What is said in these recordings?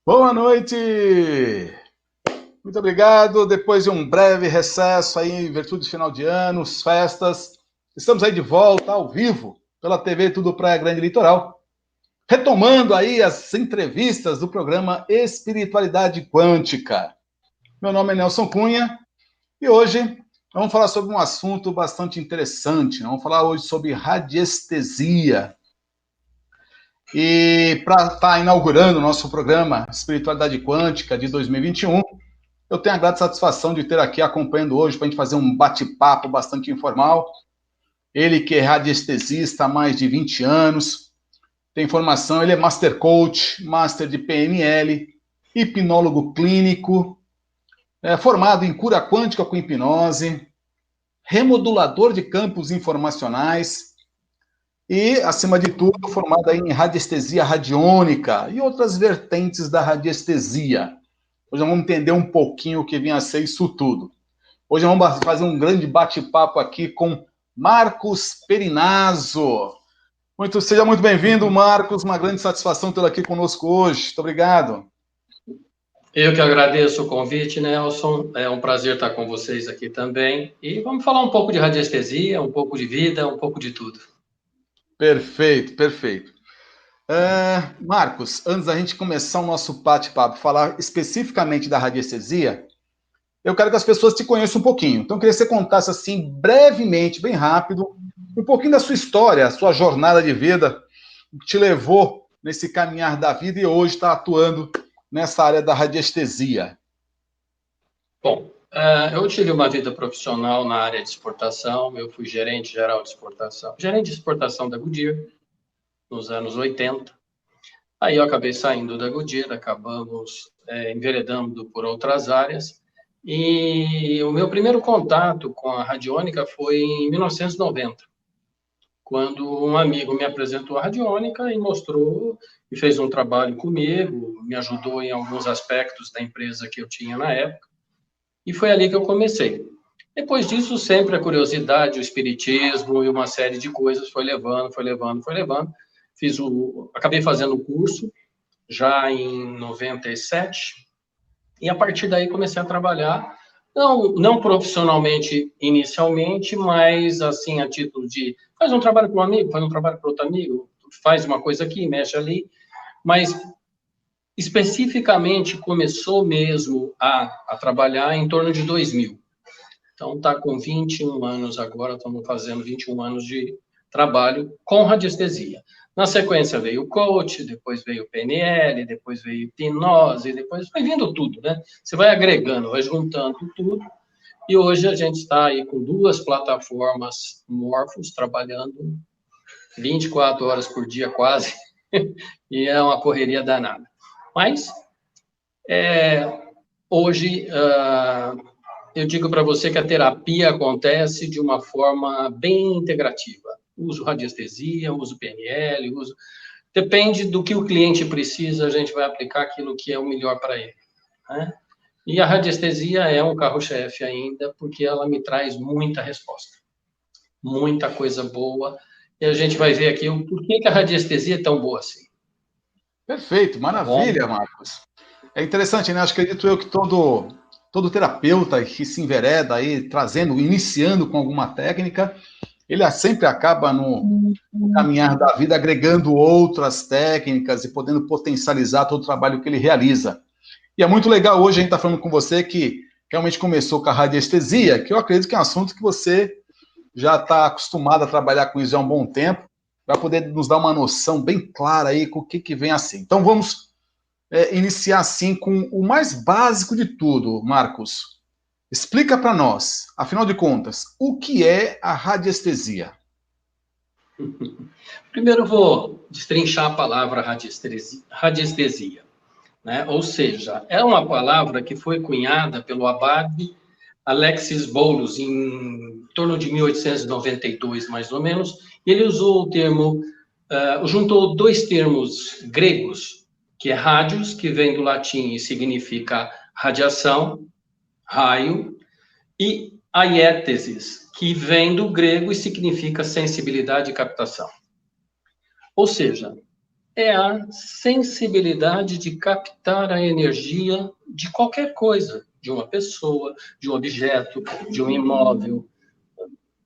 Boa noite! Muito obrigado. Depois de um breve recesso aí, em virtude de final de ano, festas, estamos aí de volta ao vivo pela TV Tudo Praia Grande Litoral, retomando aí as entrevistas do programa Espiritualidade Quântica. Meu nome é Nelson Cunha e hoje vamos falar sobre um assunto bastante interessante. Vamos falar hoje sobre radiestesia. E para estar inaugurando o nosso programa Espiritualidade Quântica de 2021, eu tenho a grata satisfação de ter aqui acompanhando hoje para a gente fazer um bate-papo bastante informal. Ele que é radiestesista há mais de 20 anos, tem formação, ele é Master Coach, Master de PNL, hipnólogo clínico, formado em cura quântica com hipnose, remodulador de campos informacionais e, acima de tudo, formado em radiestesia radiônica e outras vertentes da radiestesia. Hoje vamos entender um pouquinho o que vinha a ser isso tudo. Hoje vamos fazer um grande bate-papo aqui com Marcos Perinazzo. Seja muito bem-vindo, Marcos. Uma grande satisfação tê-lo aqui conosco hoje. Muito obrigado. Eu que agradeço o convite, Nelson. É um prazer estar com vocês aqui também. E vamos falar um pouco de radiestesia, um pouco de vida, um pouco de tudo. Perfeito, perfeito. Marcos, antes da gente começar o nosso bate-papo, falar especificamente da radiestesia, eu quero que as pessoas te conheçam um pouquinho. Então, eu queria que você contasse, assim, brevemente, bem rápido, um pouquinho da sua história, a sua jornada de vida, o que te levou nesse caminhar da vida e hoje está atuando nessa área da radiestesia. Bom, eu tive uma vida profissional na área de exportação. Eu fui gerente geral de exportação, gerente de exportação da Goodyear, nos anos 80. Aí eu acabei saindo da Goodyear, acabamos enveredando por outras áreas. E o meu primeiro contato com a radiônica foi em 1990. Quando um amigo me apresentou a radiônica e mostrou, e fez um trabalho comigo, me ajudou em alguns aspectos da empresa que eu tinha na época, e foi ali que eu comecei. Depois disso, sempre a curiosidade, o espiritismo e uma série de coisas foi levando, foi levando, foi levando. Acabei fazendo o curso já em 97, e a partir daí comecei a trabalhar, não profissionalmente inicialmente, mas assim, a título de faz um trabalho para um amigo, faz um trabalho para outro amigo, faz uma coisa aqui, mexe ali, mas especificamente começou mesmo a trabalhar em torno de 2000. Então, está com 21 anos agora, estamos fazendo 21 anos de trabalho com radiestesia. Na sequência veio o coach, depois veio o PNL, depois veio hipnose, depois vai vindo tudo, né? Você vai agregando, vai juntando tudo. E hoje a gente está aí com 2 plataformas Morphos, trabalhando 24 horas por dia quase, e é uma correria danada. Mas, hoje, eu digo para você que a terapia acontece de uma forma bem integrativa. Uso radiestesia, uso PNL, depende do que o cliente precisa, a gente vai aplicar aquilo que é o melhor para ele, né? E a radiestesia é um carro-chefe ainda, porque ela me traz muita resposta, muita coisa boa, e a gente vai ver aqui o porquê que a radiestesia é tão boa assim. Perfeito, maravilha, Tá, Marcos. É interessante, né? Acho que acredito eu que todo terapeuta que se envereda aí, trazendo, iniciando com alguma técnica, ele sempre acaba no caminhar da vida agregando outras técnicas e podendo potencializar todo o trabalho que ele realiza. E é muito legal hoje a gente estar falando com você que realmente começou com a radiestesia, que eu acredito que é um assunto que você já está acostumado a trabalhar com isso há um bom tempo, para poder nos dar uma noção bem clara aí com o que vem assim. Então vamos iniciar assim com o mais básico de tudo, Marcos. Explica para nós, afinal de contas, o que é a radiestesia? Primeiro eu vou destrinchar a palavra radiestesia, né? Ou seja, é uma palavra que foi cunhada pelo abade Alexis Boulos em torno de 1892, mais ou menos, e ele usou o termo, juntou 2 termos gregos, que é radios, que vem do latim e significa radiação, raio, e aiétesis, que vem do grego e significa sensibilidade e captação. Ou seja, é a sensibilidade de captar a energia de qualquer coisa, de uma pessoa, de um objeto, de um imóvel,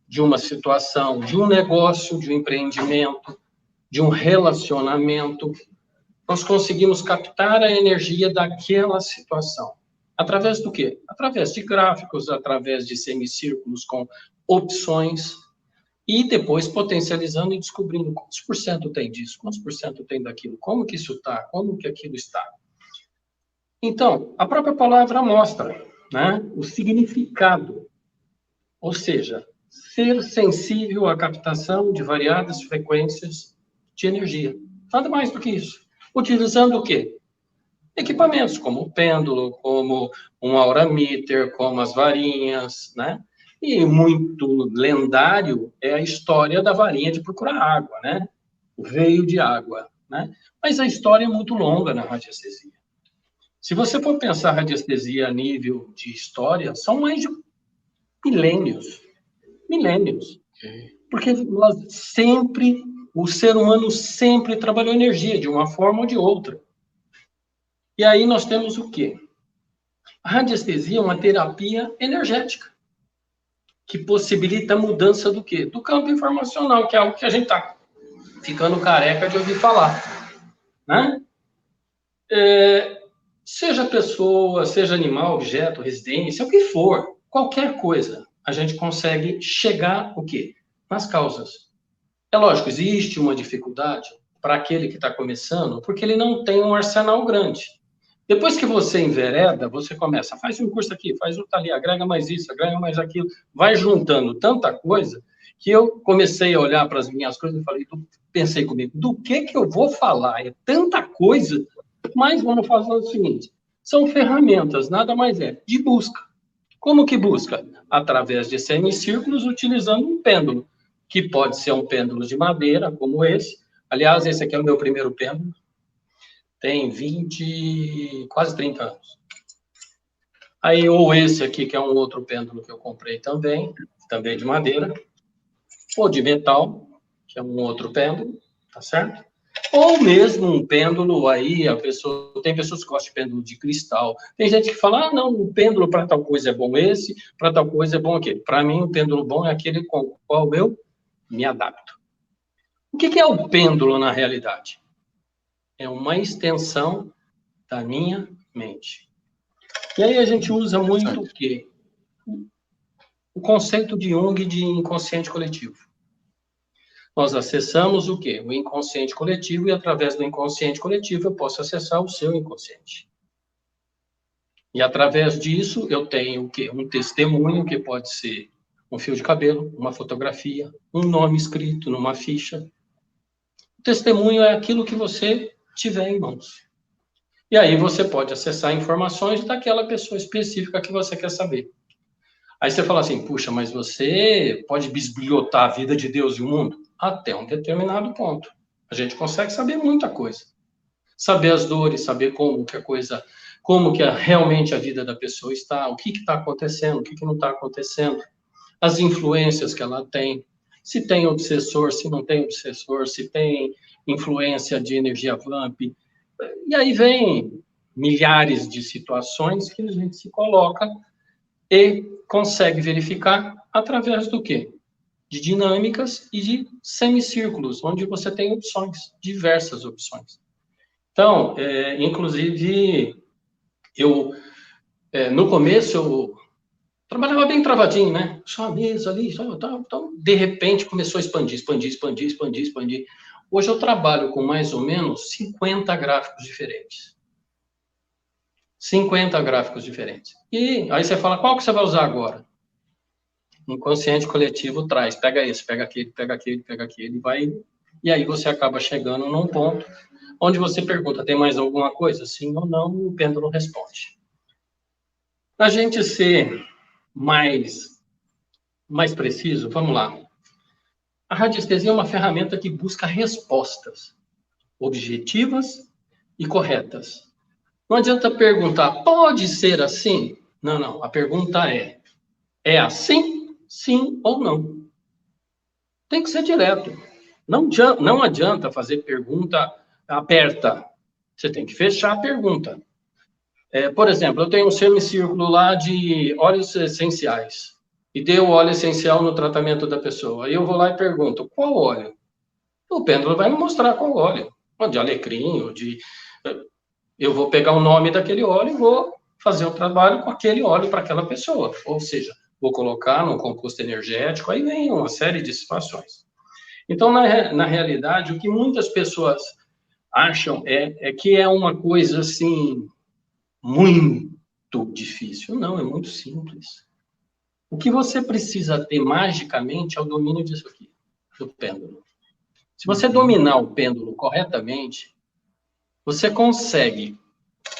de uma situação, de um negócio, de um empreendimento, de um relacionamento. Nós conseguimos captar a energia daquela situação. Através do quê? Através de gráficos, através de semicírculos com opções, e depois potencializando e descobrindo quantos por cento tem disso, quantos por cento tem daquilo, como que isso está, como que aquilo está. Então, a própria palavra mostra, né, o significado, ou seja, ser sensível à captação de variadas frequências de energia. Nada mais do que isso. Utilizando o quê? Equipamentos como o pêndulo, como um aurameter, como as varinhas, né? E muito lendário é a história da varinha de procurar água, né? O veio de água, né? Mas a história é muito longa na radiestesia. Se você for pensar radiestesia a nível de história, são mais de milênios. Milênios. Porque nós sempre, o ser humano sempre trabalhou energia, de uma forma ou de outra. E aí nós temos o quê? A radiestesia é uma terapia energética, que possibilita a mudança do quê? Do campo informacional, que é algo que a gente está ficando careca de ouvir falar. Né? Seja pessoa, seja animal, objeto, residência, o que for, qualquer coisa, a gente consegue chegar o quê? Nas causas. É lógico, existe uma dificuldade para aquele que está começando, porque ele não tem um arsenal grande. Depois que você envereda, você começa, faz um curso aqui, faz outro ali, agrega mais isso, agrega mais aquilo, vai juntando tanta coisa, que eu comecei a olhar para as minhas coisas e falei, pensei comigo, do que eu vou falar? É tanta coisa, mas vamos fazer o seguinte, são ferramentas, nada mais é, de busca. Como que busca? Através de semicírculos, utilizando um pêndulo, que pode ser um pêndulo de madeira, como esse. Aliás, esse aqui é o meu primeiro pêndulo. Tem 20, quase 30 anos. Aí, ou esse aqui, que é um outro pêndulo que eu comprei também de madeira. Ou de metal, que é um outro pêndulo, tá certo? Ou mesmo um pêndulo aí, tem pessoas que gostam de pêndulo de cristal. Tem gente que fala, não, o pêndulo para tal coisa é bom esse, para tal coisa é bom aquele. Para mim, o pêndulo bom é aquele com o qual eu me adapto. O que é o pêndulo na realidade? É uma extensão da minha mente. E aí a gente usa muito o quê? O conceito de Jung de inconsciente coletivo. Nós acessamos o quê? O inconsciente coletivo, e através do inconsciente coletivo eu posso acessar o seu inconsciente. E através disso eu tenho o quê? Um testemunho, que pode ser um fio de cabelo, uma fotografia, um nome escrito numa ficha. O testemunho é aquilo que você tiver em mãos. E aí você pode acessar informações daquela pessoa específica que você quer saber. Aí você fala assim, puxa, mas você pode bisbilhotar a vida de Deus e o mundo? Até um determinado ponto. A gente consegue saber muita coisa. Saber as dores, saber como que realmente a vida da pessoa está, o que está acontecendo, o que não está acontecendo, as influências que ela tem, se tem obsessor, se não tem obsessor, se tem influência de energia vamp. E aí vem milhares de situações que a gente se coloca e consegue verificar através do quê? De dinâmicas e de semicírculos, onde você tem opções, diversas opções. Então, inclusive, no começo, eu trabalhava bem travadinho, né? Só a mesa ali, então, de repente, começou a expandir. Hoje eu trabalho com mais ou menos 50 gráficos diferentes. 50 gráficos diferentes. E aí você fala, qual que você vai usar agora? Inconsciente coletivo traz, pega esse, pega aquele, vai... E aí você acaba chegando num ponto onde você pergunta, tem mais alguma coisa? Sim ou não, o pêndulo responde. Para a gente ser mais preciso, vamos lá. A radiestesia é uma ferramenta que busca respostas objetivas e corretas. Não adianta perguntar, pode ser assim? Não. A pergunta é assim? Sim ou não? Tem que ser direto. Não adianta fazer pergunta aperta, você tem que fechar a pergunta. Por exemplo, eu tenho um semicírculo lá de óleos essenciais e dei o óleo essencial no tratamento da pessoa. Aí eu vou lá e pergunto, qual óleo? O pêndulo vai me mostrar qual óleo. De alecrim, ou de... Eu vou pegar o nome daquele óleo e vou fazer o trabalho com aquele óleo para aquela pessoa. Ou seja, vou colocar num composto energético, aí vem uma série de situações. Então, na realidade, o que muitas pessoas acham é que é uma coisa, assim, muito difícil. Não, é muito simples. O que você precisa ter magicamente é o domínio disso aqui, do pêndulo. Se você dominar o pêndulo corretamente, você consegue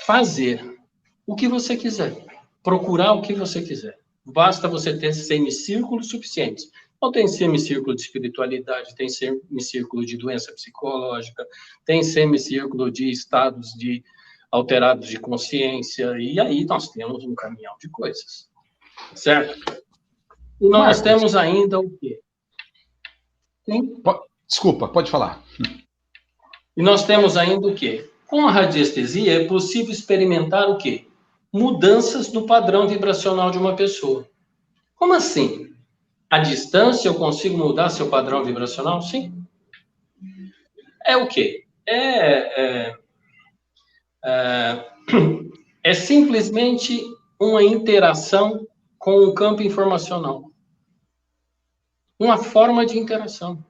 fazer o que você quiser, procurar o que você quiser. Basta você ter semicírculos suficientes. Então, tem semicírculo de espiritualidade, tem semicírculo de doença psicológica, tem semicírculo de estados alterados de consciência, e aí nós temos um caminhão de coisas, certo? E nós temos ainda o quê? Desculpa, pode falar. E nós temos ainda o quê? Com a radiestesia é possível experimentar o quê? Mudanças no padrão vibracional de uma pessoa. Como assim? À distância eu consigo mudar seu padrão vibracional? Sim. É o quê? É simplesmente uma interação com o campo informacional. Uma forma de interação.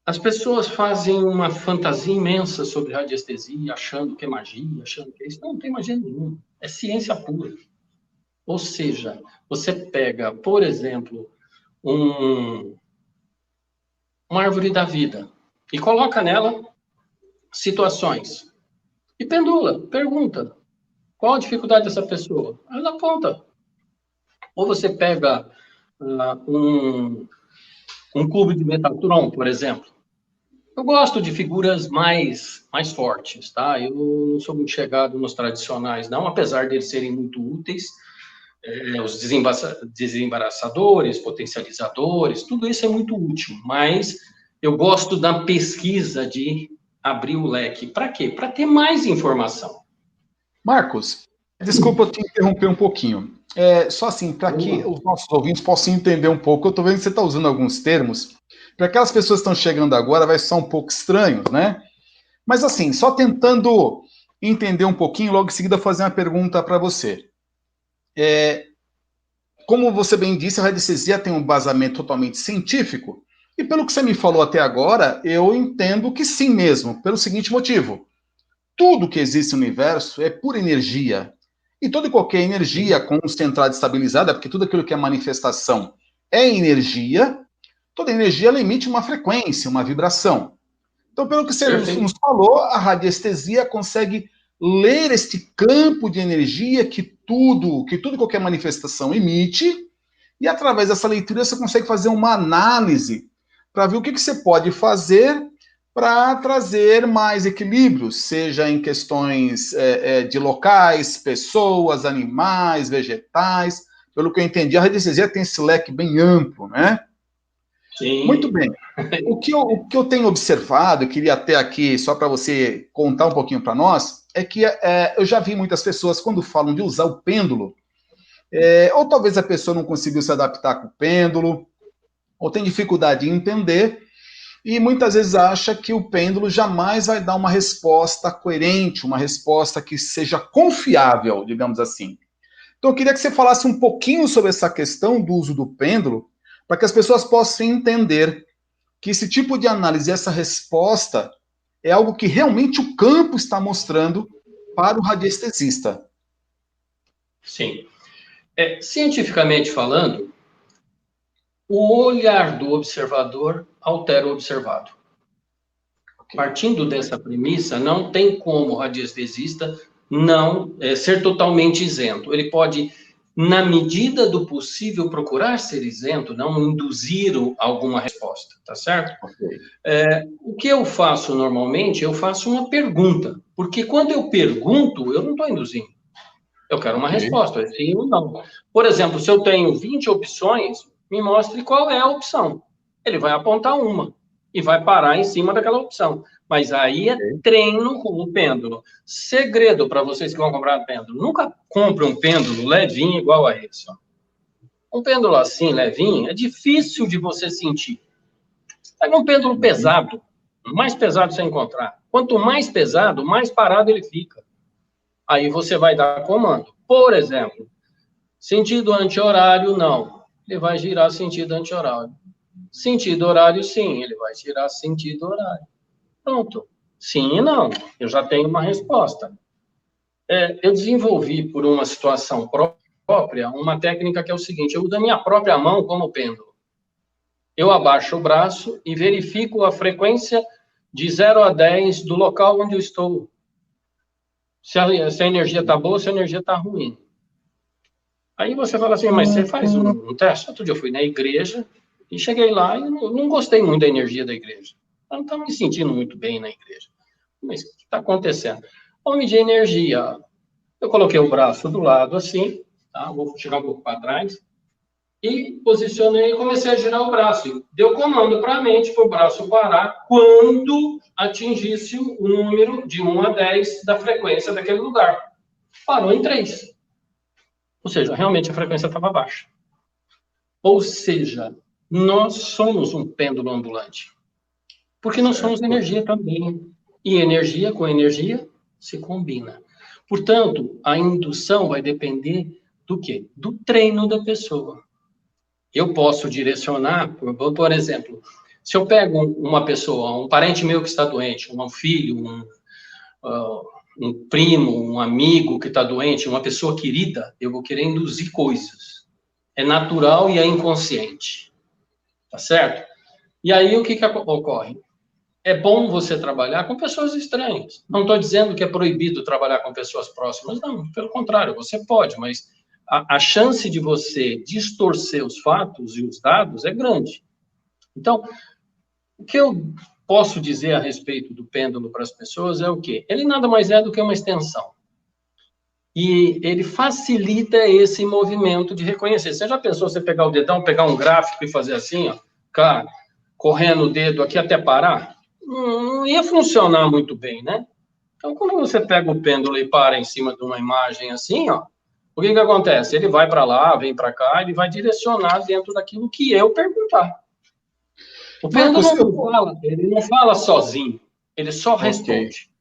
As pessoas fazem uma fantasia imensa sobre radiestesia, achando que é magia, achando que é isso. Não tem magia nenhuma. É ciência pura. Ou seja, você pega, por exemplo, uma árvore da vida e coloca nela situações. E pendula, pergunta. Qual a dificuldade dessa pessoa? Ela aponta. Ou você pega um cubo de Metatron, por exemplo. Eu gosto de figuras mais fortes, tá? Eu não sou muito chegado nos tradicionais, não, apesar deles serem muito úteis. Os desembaraçadores, potencializadores, tudo isso é muito útil, mas eu gosto da pesquisa de abrir o leque. Para quê? Para ter mais informação. Marcos, desculpa eu te interromper um pouquinho. Só assim, para que os nossos ouvintes possam entender um pouco, eu estou vendo que você está usando alguns termos. Para aquelas pessoas que estão chegando agora, vai ser um pouco estranho, né? Mas assim, só tentando entender um pouquinho, logo em seguida fazer uma pergunta para você. Como você bem disse, a radiestesia tem um embasamento totalmente científico, e pelo que você me falou até agora, eu entendo que sim mesmo, pelo seguinte motivo. Tudo que existe no universo é pura energia. E toda e qualquer energia concentrada e estabilizada, porque tudo aquilo que é manifestação é energia, toda energia ela emite uma frequência, uma vibração. Então, pelo que você nos falou, a radiestesia consegue ler este campo de energia que tudo e qualquer manifestação emite, e através dessa leitura você consegue fazer uma análise para ver o que você pode fazer para trazer mais equilíbrio, seja em questões de locais, pessoas, animais, vegetais. Pelo que eu entendi, a radiestesia tem esse leque bem amplo, né? Sim. Muito bem. O que eu tenho observado, eu queria até aqui, só para você contar um pouquinho para nós, é que eu já vi muitas pessoas, quando falam de usar o pêndulo, ou talvez a pessoa não conseguiu se adaptar com o pêndulo, ou tem dificuldade em entender, e muitas vezes acha que o pêndulo jamais vai dar uma resposta coerente, uma resposta que seja confiável, digamos assim. Então eu queria que você falasse um pouquinho sobre essa questão do uso do pêndulo, para que as pessoas possam entender que esse tipo de análise, essa resposta, é algo que realmente o campo está mostrando para o radiestesista. Sim. Cientificamente falando, o olhar do observador altera o observado. Partindo dessa premissa, não tem como o radiestesista não ser totalmente isento. Ele pode, na medida do possível, procurar ser isento, não induzir alguma resposta, tá certo? O que eu faço normalmente, eu faço uma pergunta, porque quando eu pergunto, eu não estou induzindo. Eu quero uma resposta, sim ou não. Por exemplo, se eu tenho 20 opções, me mostre qual é a opção. Ele vai apontar uma. e vai parar em cima daquela opção. Mas aí é treino com o pêndulo. Segredo para vocês que vão comprar pêndulo: nunca compre um pêndulo levinho igual a esse. Ó. Um pêndulo assim, levinho, é difícil de você sentir. Pega um pêndulo pesado, o mais pesado você encontrar. Quanto mais pesado, mais parado ele fica. Aí você vai dar comando. Por exemplo, sentido anti-horário, não. Ele vai girar sentido anti-horário. Sentido horário, sim. Ele vai girar sentido horário. Pronto. Sim e não. Eu já tenho uma resposta. Eu desenvolvi, por uma situação própria, uma técnica que é o seguinte: eu uso a minha própria mão como pêndulo. Eu abaixo o braço e verifico a frequência de 0 a 10 do local onde eu estou. Se a energia está boa, se a energia está ruim. Aí você fala assim, mas você faz um teste? Outro dia eu fui na igreja e cheguei lá e não gostei muito da energia da igreja. Eu não estava me sentindo muito bem na igreja. Mas o que está acontecendo? Vamos medir energia. Eu coloquei o braço do lado assim, tá? Vou chegar um pouco para trás, e posicionei e comecei a girar o braço. Deu comando para a mente para o braço parar quando atingisse o número de 1 a 10 da frequência daquele lugar. Parou em 3. Ou seja, realmente a frequência estava baixa. Ou seja, nós somos um pêndulo ambulante. Porque nós somos energia também. E energia com energia se combina. Portanto, a indução vai depender do quê? Do treino da pessoa. Eu posso direcionar, por exemplo, se eu pego uma pessoa, um parente meu que está doente, um filho, um primo, um amigo que está doente, uma pessoa querida, eu vou querer induzir coisas. É natural e é inconsciente. Tá certo? E aí, o que ocorre? É bom você trabalhar com pessoas estranhas. Não estou dizendo que é proibido trabalhar com pessoas próximas, não. Pelo contrário, você pode, mas a chance de você distorcer os fatos e os dados é grande. Então, o que eu posso dizer a respeito do pêndulo para as pessoas é o quê? Ele nada mais é do que uma extensão. E ele facilita esse movimento de reconhecer. Você já pensou você pegar o dedão, pegar um gráfico e fazer assim, ó, cara, correndo o dedo aqui até parar? Não ia funcionar muito bem, né? Então, quando você pega o pêndulo e para em cima de uma imagem assim, ó, o que acontece? Ele vai para lá, vem para cá, ele vai direcionar dentro daquilo que eu perguntar. O pêndulo ele não fala sozinho, ele só responde.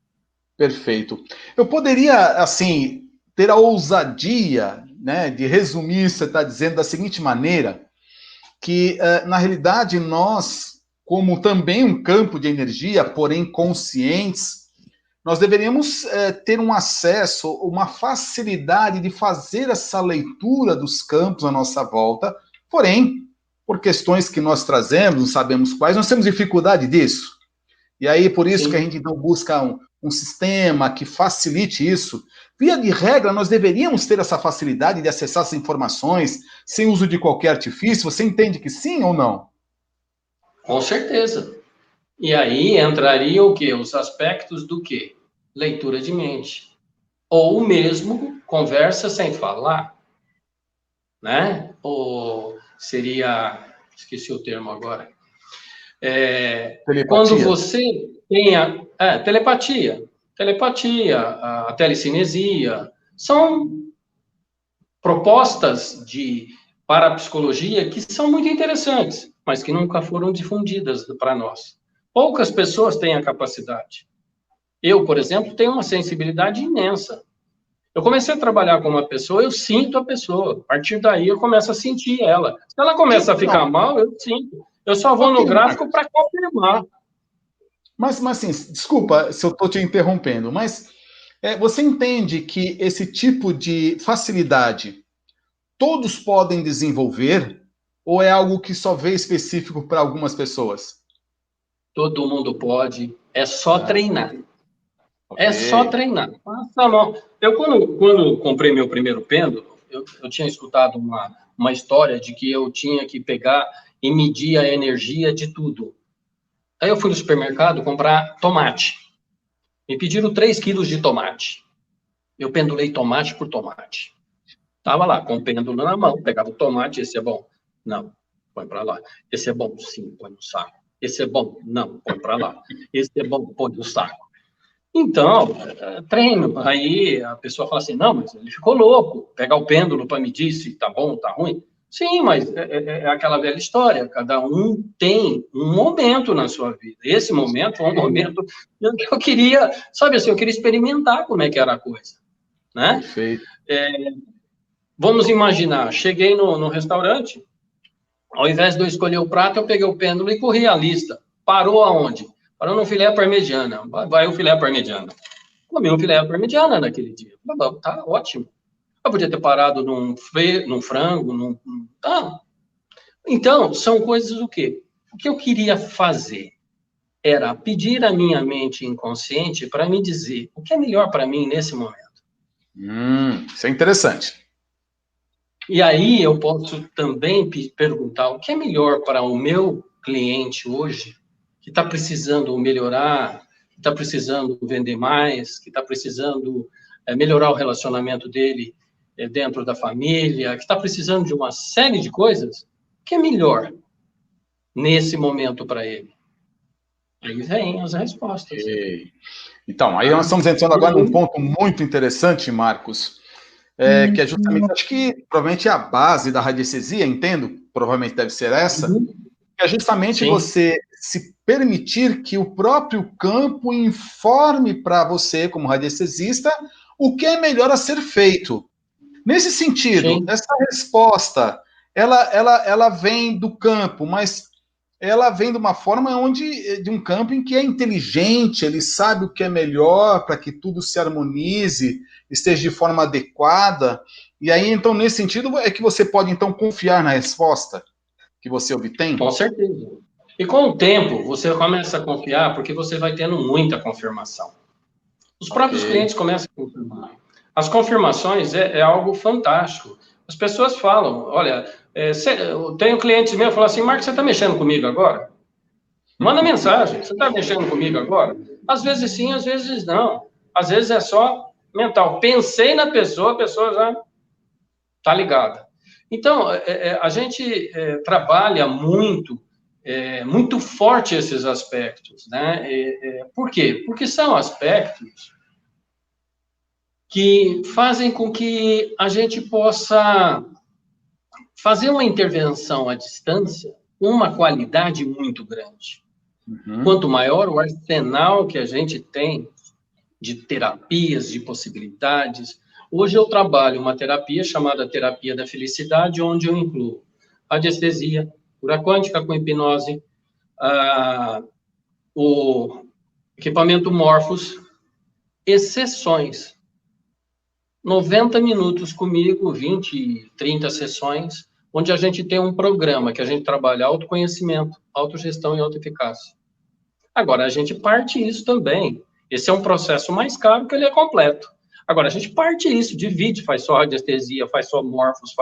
Perfeito. Eu poderia, assim, ter a ousadia, né, de resumir isso que você está dizendo da seguinte maneira, que, na realidade, nós, como também um campo de energia, porém conscientes, nós deveríamos ter um acesso, uma facilidade de fazer essa leitura dos campos à nossa volta, porém, por questões que nós trazemos, não sabemos quais, nós temos dificuldade disso. E aí, por isso que a gente então busca um sistema que facilite isso. Via de regra, nós deveríamos ter essa facilidade de acessar essas informações sem uso de qualquer artifício. Você entende que sim ou não? Com certeza. E aí entraria o quê? Os aspectos do quê? Leitura de mente. Ou mesmo conversa sem falar, né? Ou seria, esqueci o termo agora, quando você tem telepatia, a telecinesia, são propostas de parapsicologia que são muito interessantes, mas que nunca foram difundidas para nós. Poucas pessoas têm a capacidade. Eu, por exemplo, tenho uma sensibilidade imensa. Eu comecei a trabalhar com uma pessoa, eu sinto a pessoa. A partir daí, eu começo a sentir ela. Se ela começa a ficar mal, eu sinto. Eu só vou no gráfico para confirmar. Mas assim, desculpa se eu estou te interrompendo, mas você entende que esse tipo de facilidade todos podem desenvolver ou é algo que só vê específico para algumas pessoas? Todo mundo pode, é só treinar. Okay. É só treinar. Passa a mão. Eu, quando comprei meu primeiro pêndulo, eu tinha escutado uma história de que eu tinha que pegar e medir a energia de tudo. Aí eu fui no supermercado comprar tomate. Me pediram 3 quilos de tomate. Eu pendulei tomate por tomate. Tava lá, com o pêndulo na mão, pegava o tomate, esse é bom. Não, põe para lá. Esse é bom, sim, põe no saco. Esse é bom? Não, põe para lá. Esse é bom? Põe no saco. Então, treino. Aí a pessoa fala assim, não, mas ele ficou louco. Pegar o pêndulo para medir se tá bom ou tá ruim. Sim, mas é aquela velha história. Cada um tem um momento na sua vida. Esse momento é um momento que eu queria, sabe assim, eu queria experimentar como é que era a coisa, né? Perfeito. Vamos imaginar, cheguei no restaurante, ao invés de eu escolher o prato, eu peguei o pêndulo e corri a lista. Parou aonde? Parou no filé parmegiana. Vai o filé parmegiana. Comi um filé parmegiana naquele dia. Tá ótimo. Eu podia ter parado num frango, Tá. Então, são coisas o quê? O que eu queria fazer era pedir à minha mente inconsciente para me dizer o que é melhor para mim nesse momento. Isso é interessante. E aí eu posso também perguntar o que é melhor para o meu cliente hoje, que está precisando melhorar, que está precisando vender mais, que está precisando melhorar o relacionamento dele dentro da família, que está precisando de uma série de coisas, o que é melhor nesse momento para ele? Aí vem as respostas. Então, aí nós estamos entrando agora num ponto muito interessante, Marcos, que é justamente, acho que provavelmente é a base da radiestesia, entendo, provavelmente deve ser essa, que é justamente você se permitir que o próprio campo informe para você, como radiestesista, o que é melhor a ser feito. Nesse sentido, essa resposta, ela vem do campo, mas ela vem de uma forma de um campo em que é inteligente, ele sabe o que é melhor para que tudo se harmonize, esteja de forma adequada. E aí, então, nesse sentido, é que você pode, então, confiar na resposta que você obtém? Com certeza. E com o tempo, você começa a confiar porque você vai tendo muita confirmação. Os próprios clientes começam a confirmar. As confirmações é algo fantástico. As pessoas falam, olha, eu tenho clientes meus que falam assim, Marcos, você está mexendo comigo agora? Manda mensagem, você está mexendo comigo agora? Às vezes sim, às vezes não. Às vezes é só mental. Pensei na pessoa, a pessoa já está ligada. Então, a gente trabalha muito forte esses aspectos, né? Por quê? Porque são aspectos que fazem com que a gente possa fazer uma intervenção à distância com uma qualidade muito grande. Quanto maior o arsenal que a gente tem de terapias, de possibilidades. Hoje eu trabalho uma terapia chamada terapia da felicidade, onde eu incluo radiestesia, cura quântica com hipnose, o equipamento Morphos, exceções. 90 minutos comigo, 20, 30 sessões, onde a gente tem um programa que a gente trabalha autoconhecimento, autogestão e autoeficácia. Agora, a gente parte isso também. Esse é um processo mais caro, que ele é completo. Agora, a gente parte isso, divide, faz só radiestesia, faz só Morphos,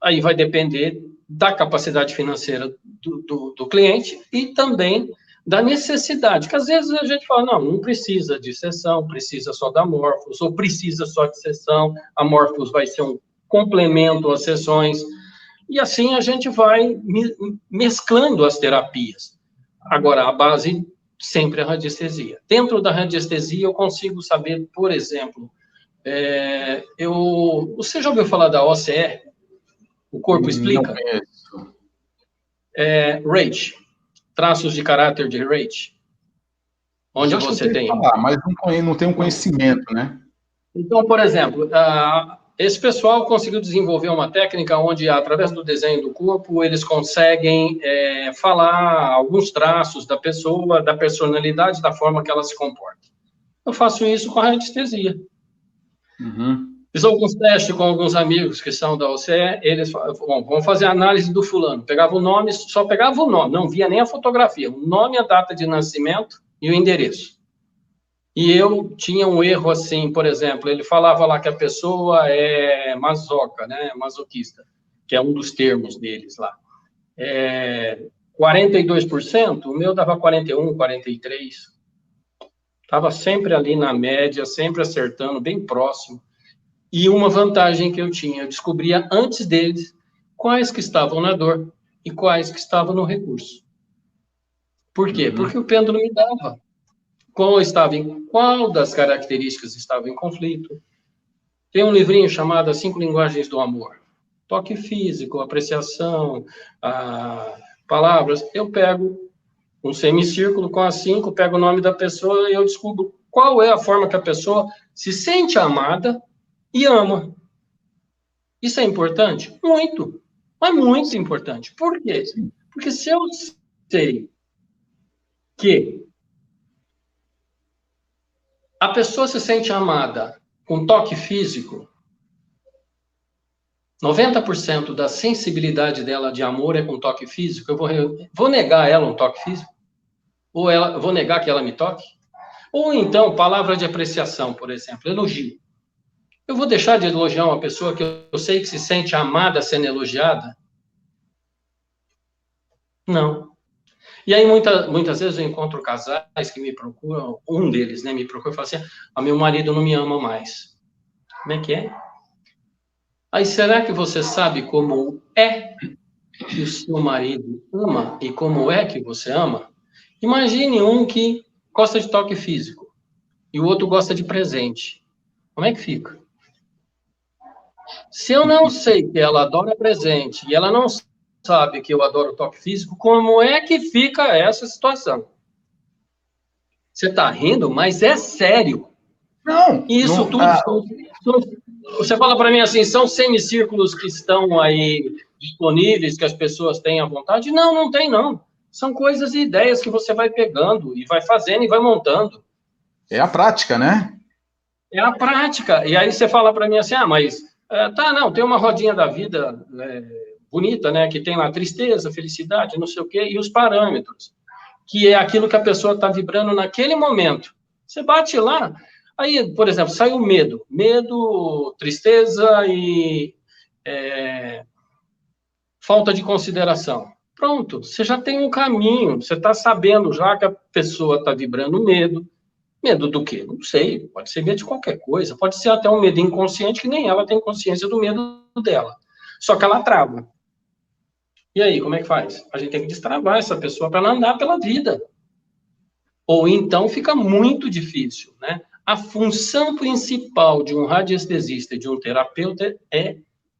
aí vai depender da capacidade financeira do cliente e também da necessidade, que às vezes a gente fala, não precisa de sessão, precisa só da Morphos, ou precisa só de sessão, a Morphos vai ser um complemento às sessões, e assim a gente vai mesclando as terapias. Agora, a base sempre é a radiestesia. Dentro da radiestesia, eu consigo saber, por exemplo, você já ouviu falar da OCE? O Corpo Explica? Não conheço. Reich. Traços de caráter de Reich. Onde você tem... falar, mas não tenho conhecimento, né? Então, por exemplo, esse pessoal conseguiu desenvolver uma técnica onde, através do desenho do corpo, eles conseguem falar alguns traços da pessoa, da personalidade, da forma que ela se comporta. Eu faço isso com a radiestesia. Fiz alguns testes com alguns amigos que são da OCE, eles vão fazer a análise do fulano. Pegava o nome, só pegava o nome, não via nem a fotografia. O nome, a data de nascimento e o endereço. E eu tinha um erro assim, por exemplo, ele falava lá que a pessoa é masoca, né, masoquista, que é um dos termos deles lá. 42%, o meu dava 41, 43%. Estava sempre ali na média, sempre acertando, bem próximo. E uma vantagem que eu tinha, eu descobria antes deles quais que estavam na dor e quais que estavam no recurso. Por quê? Porque o pêndulo me dava qual das características estava em conflito. Tem um livrinho chamado As 5 Linguagens do Amor. Toque físico, apreciação, palavras. Eu pego um semicírculo com as 5, pego o nome da pessoa e eu descubro qual é a forma que a pessoa se sente amada e ama. Isso é importante? Muito. Mas muito importante. Por quê? Porque se eu sei que a pessoa se sente amada com toque físico, 90% da sensibilidade dela de amor é com toque físico, eu vou negar a ela um toque físico? Ou vou negar que ela me toque? Ou então, palavra de apreciação, por exemplo, elogio. Eu vou deixar de elogiar uma pessoa que eu sei que se sente amada sendo elogiada? Não. E aí, muitas vezes, eu encontro casais que me procuram, um deles, né, me procura e fala assim, meu marido não me ama mais. Como é que é? Aí, será que você sabe como é que o seu marido ama e como é que você ama? Imagine um que gosta de toque físico e o outro gosta de presente. Como é que fica? Se eu não sei que ela adora presente e ela não sabe que eu adoro toque físico, como é que fica essa situação? Você está rindo, mas é sério. Não, Isso não, tudo, você fala para mim assim, são semicírculos que estão aí disponíveis, que as pessoas têm à vontade? Não, não tem não. São coisas e ideias que você vai pegando e vai fazendo e vai montando. é a prática, né? É a prática. E aí você fala para mim assim, mas não, tem uma rodinha da vida bonita, né? Que tem lá tristeza, felicidade, não sei o quê, e os parâmetros, que é aquilo que a pessoa está vibrando naquele momento. Você bate lá, aí, por exemplo, sai o medo, tristeza e falta de consideração. Pronto, você já tem um caminho, você está sabendo já que a pessoa está vibrando medo. Medo do quê? Não sei, pode ser medo de qualquer coisa, pode ser até um medo inconsciente que nem ela tem consciência do medo dela. Só que ela trava. E aí, como é que faz? A gente tem que destravar essa pessoa para ela andar pela vida. Ou então fica muito difícil, né? A função principal de um radiestesista e de um terapeuta é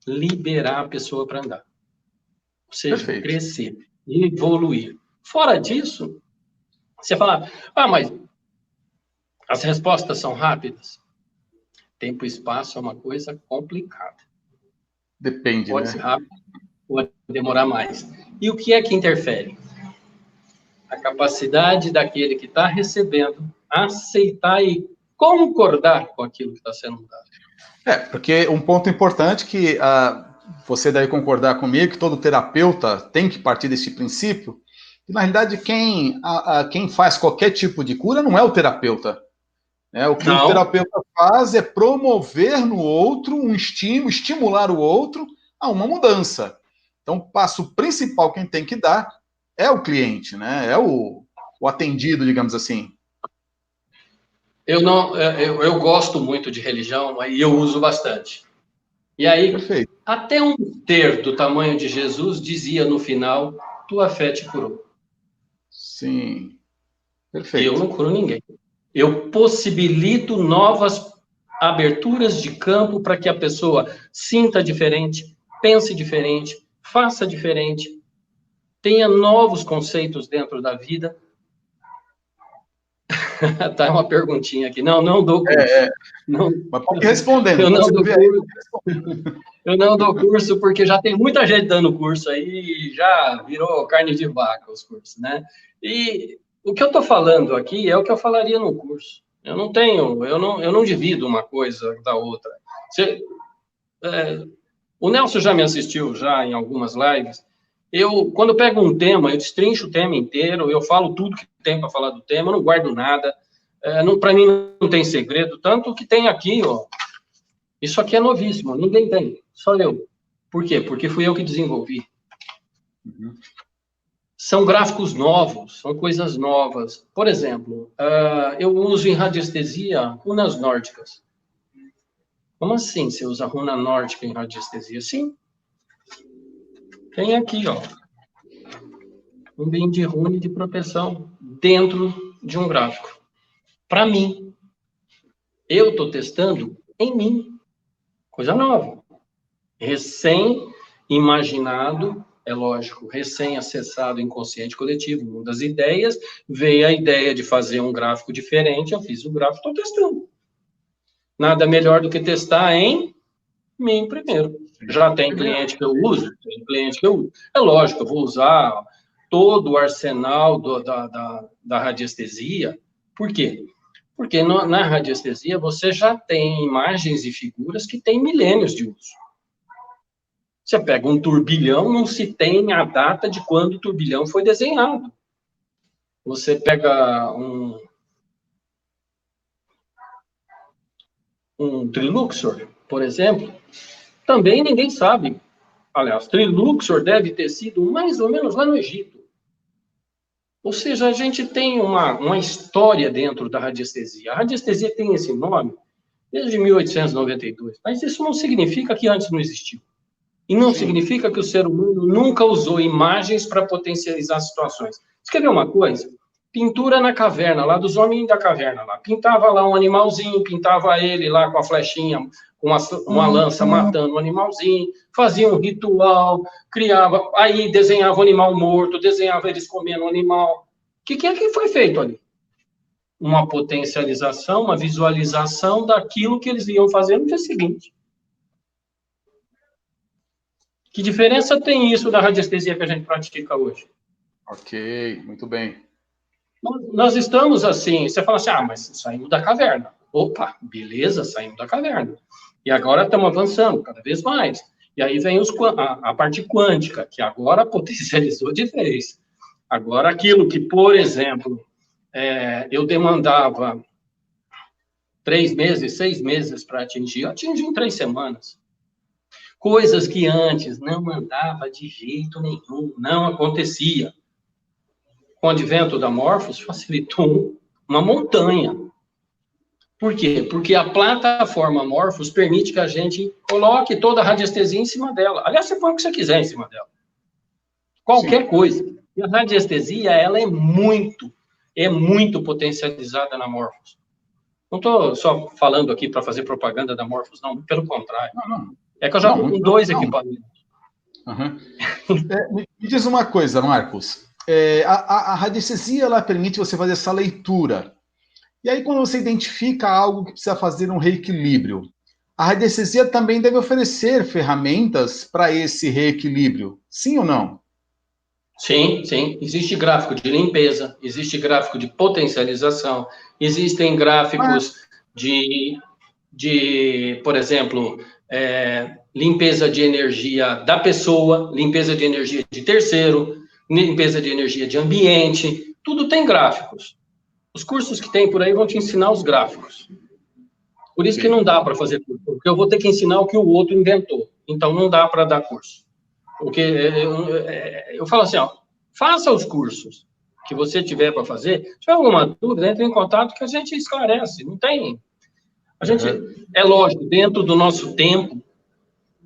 liberar a pessoa para andar. Ou seja, Perfeito. crescer, evoluir. Fora disso, você fala, mas as respostas são rápidas? Tempo e espaço é uma coisa complicada. Depende, Pode né? ser rápido, pode demorar mais. E o que é que interfere? A capacidade daquele que está recebendo aceitar e concordar com aquilo que está sendo dado. Porque um ponto importante que você deve concordar comigo, que todo terapeuta tem que partir desse princípio, que na realidade quem faz qualquer tipo de cura não é o terapeuta. Né? O que o terapeuta faz é promover no outro um estímulo, estimular o outro a uma mudança. Então, o passo principal quem tem que dar é o cliente, né? É o atendido, digamos assim. Eu gosto muito de religião e eu uso bastante. E aí, Perfeito. Até um ter do tamanho de Jesus dizia no final, tua fé te curou. Sim, perfeito. Eu não curo ninguém. Eu possibilito novas aberturas de campo para que a pessoa sinta diferente, pense diferente, faça diferente, tenha novos conceitos dentro da vida. Tá uma perguntinha aqui. Não dou curso. Não, mas pode ir respondendo. Eu não dou curso. Eu não dou curso porque já tem muita gente dando curso aí e já virou carne de vaca os cursos, né? E o que eu estou falando aqui é o que eu falaria no curso. Eu não divido uma coisa da outra. O Nelson já me assistiu já em algumas lives. Quando eu pego um tema, eu destrincho o tema inteiro, eu falo tudo que tem para falar do tema, eu não guardo nada. Para mim não tem segredo, tanto que tem aqui, ó. Isso aqui é novíssimo, ninguém tem, só eu. Por quê? Porque fui eu que desenvolvi. Uhum. São gráficos novos, são coisas novas. Por exemplo, eu uso em radiestesia runas nórdicas. Como assim você usa runa nórdica em radiestesia? Sim. Tem aqui, ó. um bindirune de proteção dentro de um gráfico. Para mim. Eu estou testando em mim. Coisa nova. Recém-imaginado, é lógico, recém-acessado inconsciente coletivo, mundo das ideias, veio a ideia de fazer um gráfico diferente, eu fiz o gráfico, estou testando. Nada melhor do que testar em mim primeiro. Já tem cliente que eu uso? Tem cliente que eu uso. É lógico, eu vou usar todo o arsenal da radiestesia. Por quê? Porque na radiestesia você já tem imagens e figuras que têm milênios de uso. Você pega um turbilhão, não se tem a data de quando o turbilhão foi desenhado. Você pega um Triluxor, por exemplo, também ninguém sabe. Aliás, Triluxor deve ter sido mais ou menos lá no Egito. Ou seja, a gente tem uma história dentro da radiestesia. A radiestesia tem esse nome desde 1892, mas isso não significa que antes não existiu. E não significa que o ser humano nunca usou imagens para potencializar situações. Você quer ver uma coisa? Pintura na caverna, lá dos homens da caverna, lá. Pintava lá um animalzinho, pintava ele lá com a flechinha, com uma lança matando um animalzinho, fazia um ritual, criava, aí desenhava o animal morto, desenhava eles comendo o animal. O que é que foi feito ali? Uma potencialização, uma visualização daquilo que eles iam fazer no dia seguinte. Que diferença tem isso da radiestesia que a gente pratica hoje? Ok, muito bem. Nós estamos assim, você fala assim, mas saímos da caverna. Opa, beleza, saímos da caverna. E agora estamos avançando cada vez mais. E aí vem a parte quântica, que agora potencializou de vez. Agora, aquilo que, por exemplo, eu demandava 3 meses, 6 meses para atingir, eu atingi em 3 semanas. Coisas que antes não andava de jeito nenhum, não acontecia. Com o advento da Morphos, facilitou uma montanha. Por quê? Porque a plataforma Morphos permite que a gente coloque toda a radiestesia em cima dela. Aliás, você põe o que você quiser em cima dela. Qualquer coisa. E a radiestesia, ela é muito potencializada na Morphos. Não estou só falando aqui para fazer propaganda da Morphos, não, pelo contrário. Não. É que eu já estou com 2 equipamentos. Uhum. Me diz uma coisa, Marcos. A radiestesia, ela permite você fazer essa leitura. E aí, quando você identifica algo que precisa fazer um reequilíbrio, a radiestesia também deve oferecer ferramentas para esse reequilíbrio, sim ou não? Sim. Existe gráfico de limpeza, existe gráfico de potencialização, existem gráficos de por exemplo, limpeza de energia da pessoa, limpeza de energia de terceiro, limpeza de energia de ambiente, tudo tem gráficos. Os cursos que tem por aí vão te ensinar os gráficos. Por isso que não dá para fazer curso, porque eu vou ter que ensinar o que o outro inventou. Então, não dá para dar curso. Porque eu falo assim, faça os cursos que você tiver para fazer. Se tiver alguma dúvida, entre em contato que a gente esclarece. Não tem... A gente, é lógico, dentro do nosso tempo,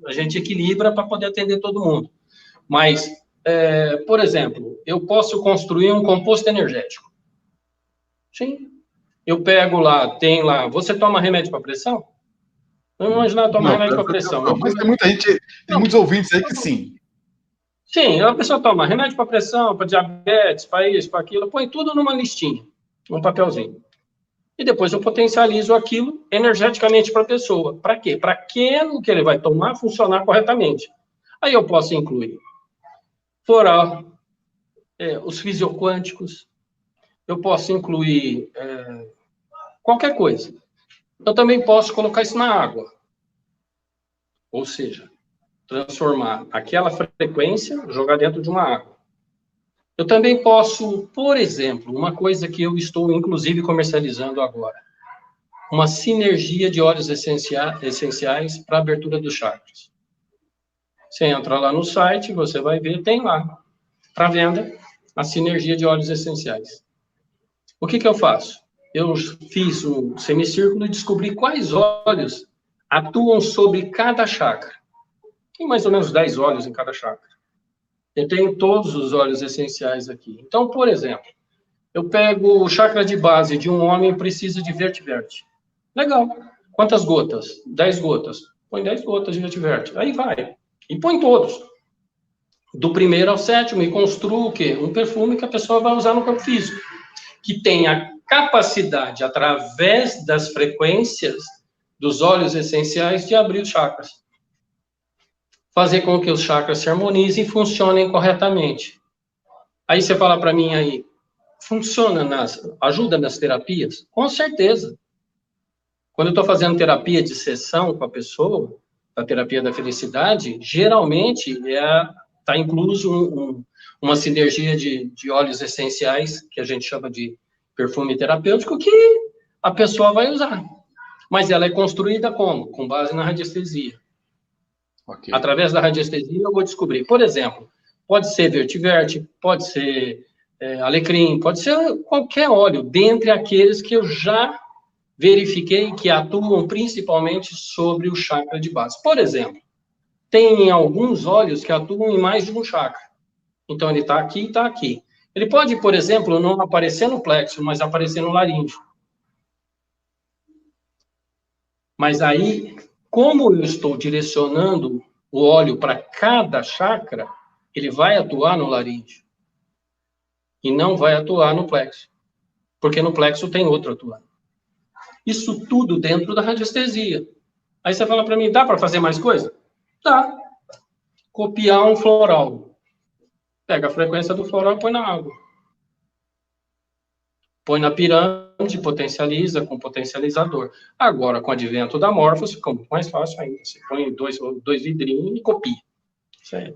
a gente equilibra para poder atender todo mundo. Mas, por exemplo, eu posso construir um composto energético. Sim. Eu pego lá, tem lá... Você toma remédio para pressão? Eu não imagino tomar remédio para pressão. Não, mas tem muita gente, tem muitos ouvintes aí que sim. Sim, a pessoa toma remédio para pressão, para diabetes, para isso, para aquilo, põe tudo numa listinha, num papelzinho. E depois eu potencializo aquilo energeticamente para a pessoa. Para quê? Para aquilo que ele vai tomar funcionar corretamente. Aí eu posso incluir floral, os fisioquânticos, eu posso incluir qualquer coisa. Eu também posso colocar isso na água. Ou seja, transformar aquela frequência, jogar dentro de uma água. Eu também posso, por exemplo, uma coisa que eu estou, inclusive, comercializando agora, uma sinergia de óleos essenciais para abertura dos chakras. Você entra lá no site, você vai ver, tem lá, para venda, a sinergia de óleos essenciais. O que eu faço? Eu fiz um semicírculo e descobri quais óleos atuam sobre cada chakra. Tem mais ou menos 10 óleos em cada chakra. Eu tenho todos os óleos essenciais aqui. Então, por exemplo, eu pego o chakra de base de um homem que precisa de verte-verte. Legal. Quantas gotas? 10 gotas. Põe 10 gotas de verte-verte. Aí vai. E põe todos. Do primeiro ao sétimo, e construa o quê? Um perfume que a pessoa vai usar no corpo físico. Que tem a capacidade, através das frequências dos óleos essenciais, de abrir os chakras. Fazer com que os chakras se harmonizem e funcionem corretamente. Aí você fala para mim aí, ajuda nas terapias? Com certeza. Quando eu estou fazendo terapia de sessão com a pessoa, a terapia da felicidade, geralmente está incluso uma sinergia de óleos essenciais, que a gente chama de perfume terapêutico, que a pessoa vai usar. Mas ela é construída como? Com base na radiestesia. Okay. Através da radiestesia eu vou descobrir. Por exemplo, pode ser verte-verte, pode ser alecrim, pode ser qualquer óleo, dentre aqueles que eu já verifiquei que atuam principalmente sobre o chakra de base. Por exemplo, tem alguns óleos que atuam em mais de um chakra. Então, ele está aqui e está aqui. Ele pode, por exemplo, não aparecer no plexo, mas aparecer no laríngeo. Mas aí, como eu estou direcionando o óleo para cada chakra, ele vai atuar no laríngeo. E não vai atuar no plexo. Porque no plexo tem outro atuando. Isso tudo dentro da radiestesia. Aí você fala para mim, dá para fazer mais coisa? Dá. Copiar um floral. Pega a frequência do floral e põe na água. Põe na pirâmide, potencializa com potencializador. Agora, com o advento da Morphos, fica muito mais fácil ainda. Você põe dois vidrinhos e copia. Isso aí.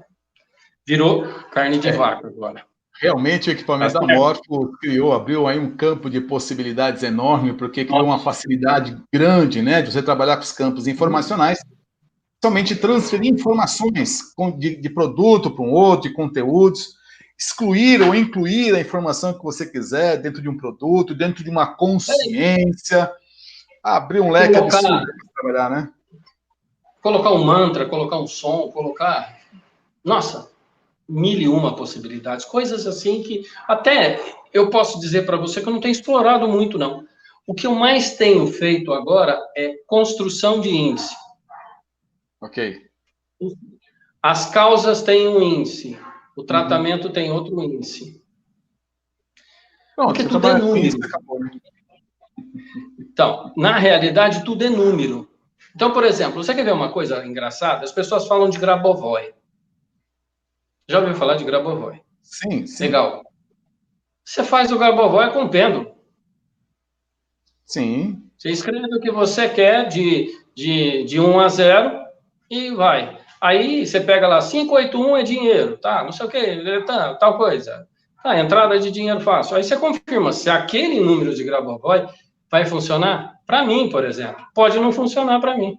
Virou carne de vaca agora. Realmente o equipamento da Morphos abriu aí um campo de possibilidades enorme, porque criou uma facilidade grande, né, de você trabalhar com os campos informacionais, somente transferir informações de produto para um outro, de conteúdos, excluir ou incluir a informação que você quiser dentro de um produto, dentro de uma consciência, abrir um leque absurdo para trabalhar, né? Colocar um mantra, colocar um som, colocar... Nossa, 1001 possibilidades, coisas assim que até eu posso dizer para você que eu não tenho explorado muito, não. O que eu mais tenho feito agora é construção de índice. Ok. As causas têm um índice, o tratamento tem outro índice. Pronto, porque tudo é número. Então, na realidade, tudo é número. Então, por exemplo, você quer ver uma coisa engraçada? As pessoas falam de Grabovoi. Já ouviu falar de Grabovoi? Sim, sim. Legal. Você faz o Grabovoi com pêndulo. Sim. Você escreve o que você quer de 1 a 0 e vai. Aí você pega lá, 581 é dinheiro, tá? Não sei o que, tá, tal coisa. Tá, entrada de dinheiro fácil. Aí você confirma se aquele número de Grabovoi vai funcionar. Para mim, por exemplo, pode não funcionar para mim.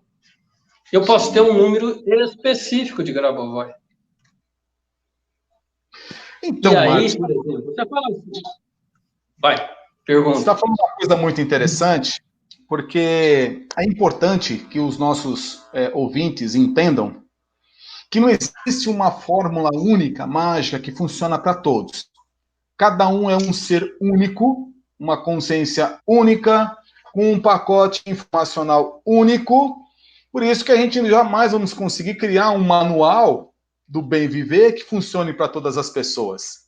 Eu posso ter um número específico de Grabovoi. Então, e aí, Marcos, por exemplo, você fala assim, vai, pergunta. Você está falando uma coisa muito interessante, porque é importante que os nossos ouvintes entendam que não existe uma fórmula única, mágica, que funciona para todos. Cada um é um ser único, uma consciência única, com um pacote informacional único. Por isso que a gente jamais vamos conseguir criar um manual do bem viver que funcione para todas as pessoas.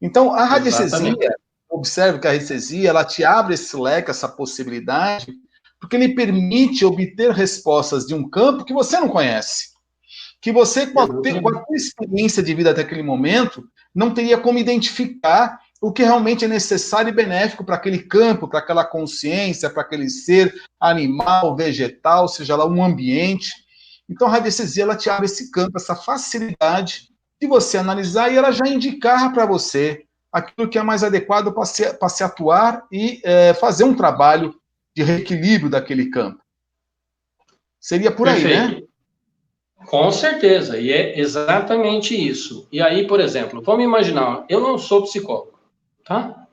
Então, a radiestesia, observe que a radiestesia, ela te abre esse leque, essa possibilidade, porque ele permite obter respostas de um campo que você não conhece. Que você, com a tua experiência de vida até aquele momento, não teria como identificar o que realmente é necessário e benéfico para aquele campo, para aquela consciência, para aquele ser animal, vegetal, seja lá um ambiente. Então, a radiestesia, ela te abre esse campo, essa facilidade de você analisar e ela já indicar para você aquilo que é mais adequado para se atuar e fazer um trabalho de reequilíbrio daquele campo. Seria por aí, né? Com certeza, e é exatamente isso. E aí, por exemplo, vamos imaginar, eu não sou psicólogo, tá?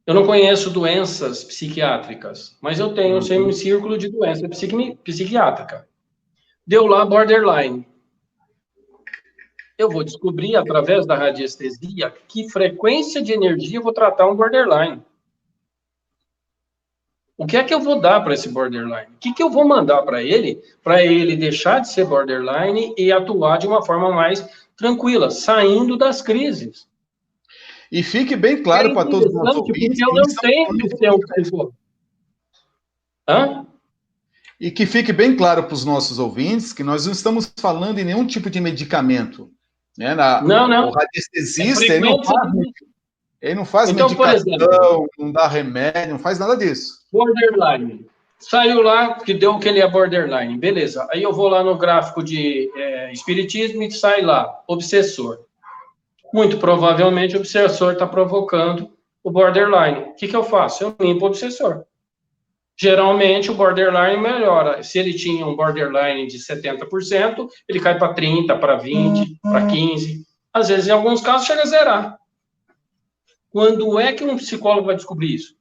Eu não conheço doenças psiquiátricas, mas eu tenho um círculo de doença psiquiátrica. Deu lá borderline. Eu vou descobrir, através da radiestesia, que frequência de energia eu vou tratar um borderline. O que é que eu vou dar para esse borderline? O que eu vou mandar para ele deixar de ser borderline e atuar de uma forma mais tranquila, saindo das crises. E fique bem claro para todos os nossos ouvintes porque eu não tenho que ser um psicólogo. Hã? E que fique bem claro para os nossos ouvintes que nós não estamos falando em nenhum tipo de medicamento. Né? Não. O radiestesista, ele não faz então, medicação, por exemplo, não dá remédio, não faz nada disso. Borderline. Saiu lá que deu que ele é borderline. Beleza. Aí eu vou lá no gráfico de espiritismo e sai lá, obsessor. Muito provavelmente o obsessor está provocando o borderline. O que eu faço? Eu limpo o obsessor. Geralmente o borderline melhora. Se ele tinha um borderline de 70%, ele cai para 30%, para 20%, para 15%. Às vezes, em alguns casos, chega a zerar. Quando é que um psicólogo vai descobrir isso?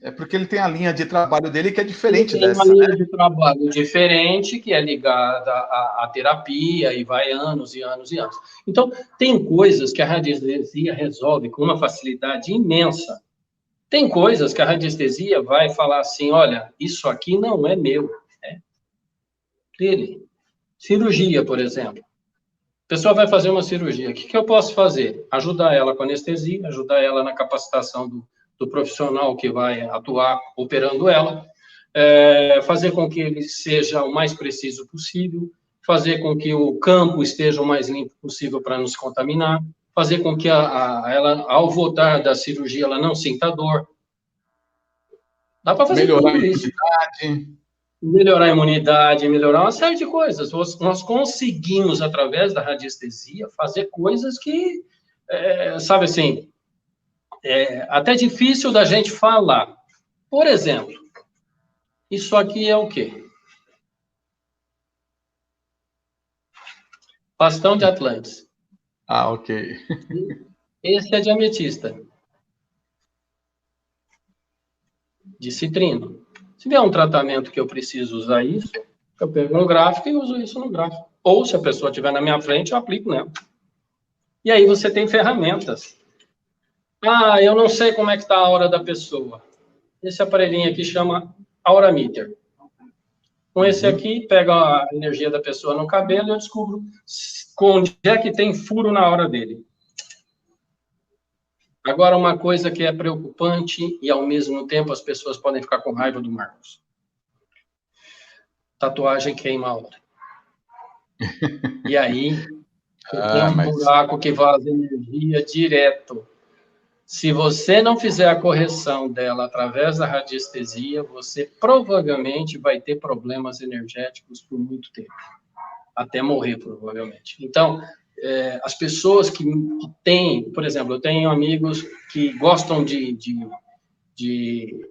É porque ele tem a linha de trabalho dele que é diferente ele tem dessa. Uma linha de trabalho diferente, que é ligada à terapia, e vai anos e anos e anos. Então, tem coisas que a radiestesia resolve com uma facilidade imensa. Tem coisas que a radiestesia vai falar assim, olha, isso aqui não é meu, é dele. Cirurgia, por exemplo. A pessoa vai fazer uma cirurgia. O que eu posso fazer? Ajudar ela com anestesia, ajudar ela na capacitação do profissional que vai atuar operando ela, fazer com que ele seja o mais preciso possível, fazer com que o campo esteja o mais limpo possível para não se contaminar, fazer com que ela, ao voltar da cirurgia, ela não sinta dor. Dá para fazer tudo isso. Melhorar a imunidade, melhorar uma série de coisas. Nós conseguimos, através da radiestesia, fazer coisas que, sabe assim, até difícil da gente falar. Por exemplo, isso aqui é o quê? Bastão de Atlantis. Ah, ok. Esse é de ametista. De citrino. Se vier um tratamento que eu preciso usar isso, eu pego um gráfico e uso isso no gráfico. Ou, se a pessoa estiver na minha frente, eu aplico nela. E aí você tem ferramentas. Ah, eu não sei como é que está a aura da pessoa. Esse aparelhinho aqui chama Aura Meter. Com esse aqui, pega a energia da pessoa no cabelo e eu descubro onde é que tem furo na aura dele. Agora, uma coisa que é preocupante e, ao mesmo tempo, as pessoas podem ficar com raiva do Marcos. Tatuagem queima a aura. E aí, tem um buraco que vaza energia direto. Se você não fizer a correção dela através da radiestesia, você provavelmente vai ter problemas energéticos por muito tempo. Até morrer, provavelmente. Então, as pessoas que têm, por exemplo, eu tenho amigos que gostam de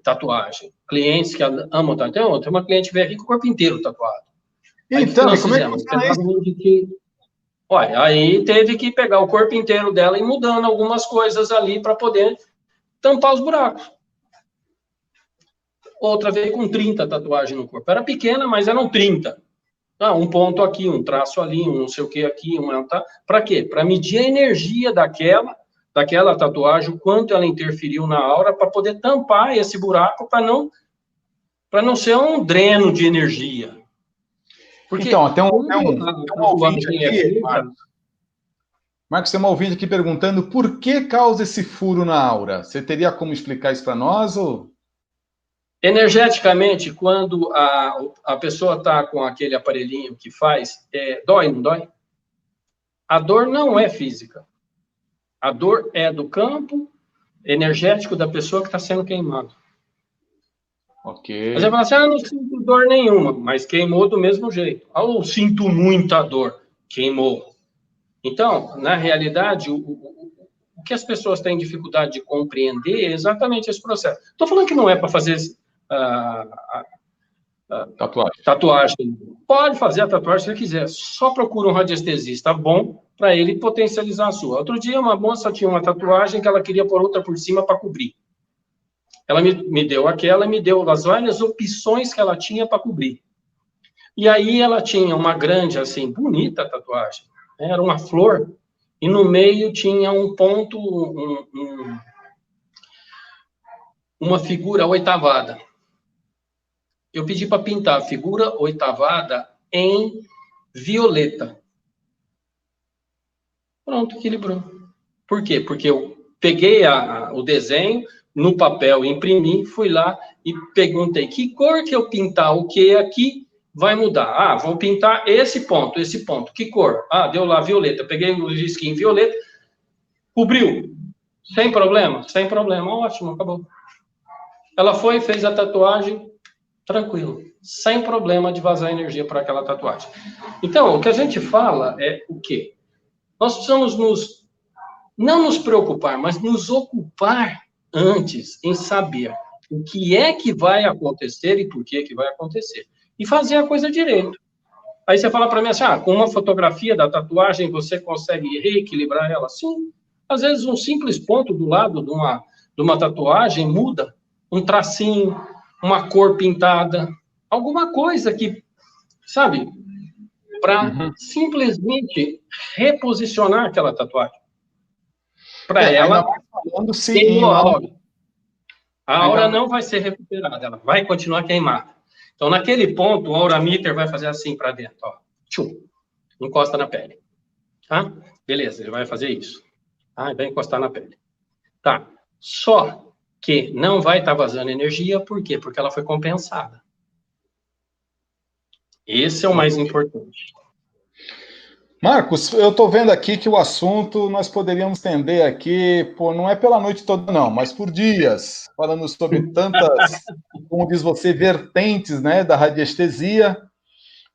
tatuagem, clientes que amam tatuagem. Tem uma cliente que veio aqui com o corpo inteiro tatuado. Então, como é que funciona isso? Olha, aí teve que pegar o corpo inteiro dela e mudando algumas coisas ali para poder tampar os buracos. Outra veio com 30 tatuagens no corpo. Era pequena, mas eram 30. Um ponto aqui, um traço ali, um não sei o que aqui, para quê? Para medir a energia daquela tatuagem, o quanto ela interferiu na aura, para poder tampar esse buraco, para não ser um dreno de energia. Porque então, tem um ouvinte aqui, Marcos, tem um ouvinte aqui perguntando por que causa esse furo na aura. Você teria como explicar isso para nós? Ou... Energeticamente, quando a pessoa está com aquele aparelhinho que faz, dói, não dói? A dor não é física. A dor é do campo energético da pessoa que está sendo queimada. Ok. Você fala assim, não sinto dor nenhuma, mas queimou do mesmo jeito. Eu sinto muita dor, queimou. Então, na realidade, o que as pessoas têm dificuldade de compreender é exatamente esse processo. Estou falando que não é para fazer tatuagem. Pode fazer a tatuagem se você quiser. Só procura um radiestesista bom para ele potencializar a sua. Outro dia, uma moça tinha uma tatuagem que ela queria pôr outra por cima para cobrir. Ela me deu aquela e me deu as várias opções que ela tinha para cobrir. E aí ela tinha uma grande, assim, bonita tatuagem. Era uma flor, e no meio tinha um ponto, uma figura oitavada. Eu pedi para pintar a figura oitavada em violeta. Pronto, equilibrou. Por quê? Porque eu peguei o desenho no papel, imprimi, fui lá e perguntei que cor que eu pintar o que aqui vai mudar. Ah, vou pintar esse ponto. Que cor? Ah, deu lá violeta. Peguei o risquinho violeta, cobriu. Sem problema? Sem problema. Ótimo, acabou. Ela foi, fez a tatuagem, tranquilo. Sem problema de vazar energia para aquela tatuagem. Então, o que a gente fala é o quê? Nós precisamos não nos preocupar, mas nos ocupar antes em saber o que é que vai acontecer e por que vai acontecer. E fazer a coisa direito. Aí você fala para mim assim, com uma fotografia da tatuagem você consegue reequilibrar ela? Sim. Às vezes um simples ponto do lado de uma tatuagem muda. Um tracinho, uma cor pintada, alguma coisa que, sabe, para simplesmente reposicionar aquela tatuagem. Para ela, falando se queimou a aura. A aura não vai ser recuperada, ela vai continuar queimada. Então, naquele ponto, o aurameter vai fazer assim para dentro, ó. Tchum, encosta na pele. Tá? Beleza, ele vai fazer isso. Ah, vai encostar na pele. Tá. Só que não vai estar vazando energia, por quê? Porque ela foi compensada. Esse é o mais importante. Marcos, eu estou vendo aqui que o assunto nós poderíamos estender aqui, não é pela noite toda não, mas por dias, falando sobre tantas, como diz você, vertentes, né, da radiestesia.